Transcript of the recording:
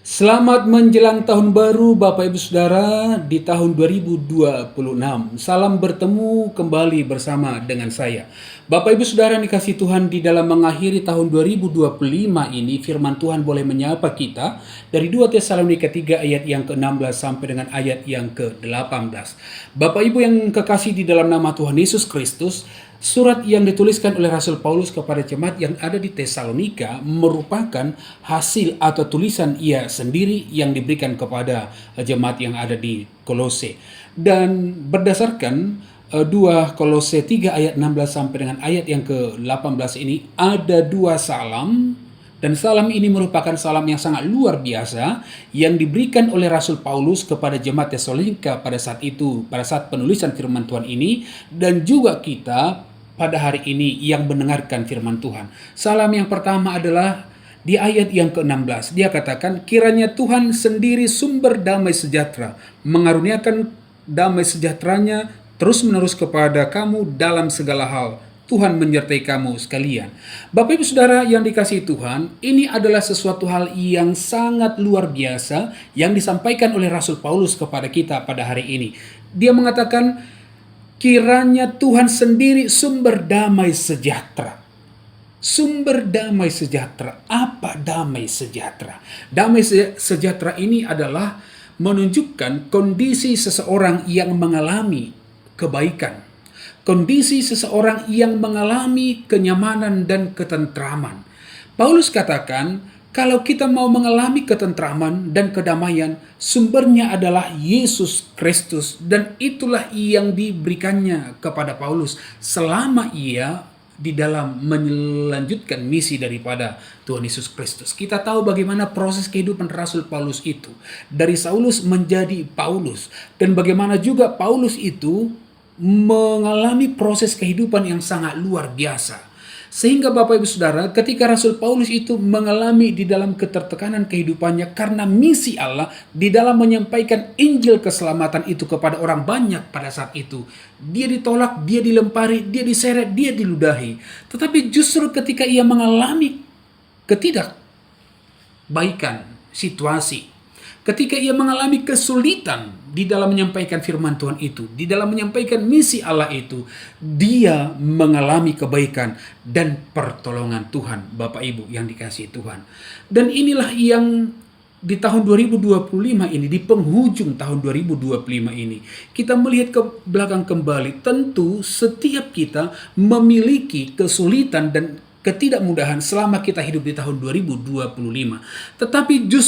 Selamat menjelang tahun baru Bapak Ibu Saudara di tahun 2026. Salam bertemu kembali bersama dengan saya. Bapak Ibu Saudara yang dikasihi Tuhan, di dalam mengakhiri tahun 2025 ini firman Tuhan boleh menyapa kita dari 2 Tesalonika 3 ayat yang ke-16 sampai dengan ayat yang ke-18. Bapak Ibu yang kekasih di dalam nama Tuhan Yesus Kristus, surat yang dituliskan oleh Rasul Paulus kepada jemaat yang ada di Tesalonika merupakan hasil atau tulisan ia sendiri yang diberikan kepada jemaat yang ada di Kolose. Dan berdasarkan 2 Kolose 3 ayat 16 sampai dengan ayat yang ke-18 ini ada dua salam. Dan salam ini merupakan salam yang sangat luar biasa yang diberikan oleh Rasul Paulus kepada jemaat Tesalonika pada saat itu, pada saat penulisan firman Tuhan ini, dan juga kita pada hari ini yang mendengarkan firman Tuhan. Salam yang pertama adalah di ayat yang ke-16. Dia katakan, kiranya Tuhan sendiri sumber damai sejahtera mengaruniakan damai sejahteranya terus-menerus kepada kamu dalam segala hal. Tuhan menyertai kamu sekalian. Bapak Ibu Saudara yang dikasihi Tuhan, ini adalah sesuatu hal yang sangat luar biasa yang disampaikan oleh Rasul Paulus kepada kita pada hari ini. Dia mengatakan, kiranya Tuhan sendiri sumber damai sejahtera. Sumber damai sejahtera. Apa damai sejahtera? Damai sejahtera ini adalah menunjukkan kondisi seseorang yang mengalami kebaikan. Kondisi seseorang yang mengalami kenyamanan dan ketentraman. Paulus katakan, kalau kita mau mengalami ketentraman dan kedamaian, sumbernya adalah Yesus Kristus. Dan itulah yang diberikannya kepada Paulus selama ia di dalam melanjutkan misi daripada Tuhan Yesus Kristus. Kita tahu bagaimana proses kehidupan Rasul Paulus itu. Dari Saulus menjadi Paulus. Dan bagaimana juga Paulus itu mengalami proses kehidupan yang sangat luar biasa. Sehingga Bapak Ibu Saudara, ketika Rasul Paulus itu mengalami di dalam ketertekanan kehidupannya karena misi Allah di dalam menyampaikan Injil keselamatan itu kepada orang banyak pada saat itu. Dia ditolak, dia dilempari, dia diseret, dia diludahi. Tetapi justru ketika ia mengalami ketidakbaikan situasi, ketika ia mengalami kesulitan di dalam menyampaikan firman Tuhan itu, di dalam menyampaikan misi Allah itu, dia mengalami kebaikan dan pertolongan Tuhan, Bapak Ibu yang dikasihi Tuhan. Dan inilah yang di tahun 2025 ini, di penghujung tahun 2025 ini, kita melihat ke belakang kembali. Tentu setiap kita memiliki kesulitan dan ketidakmudahan selama kita hidup di tahun 2025. Tetapi justru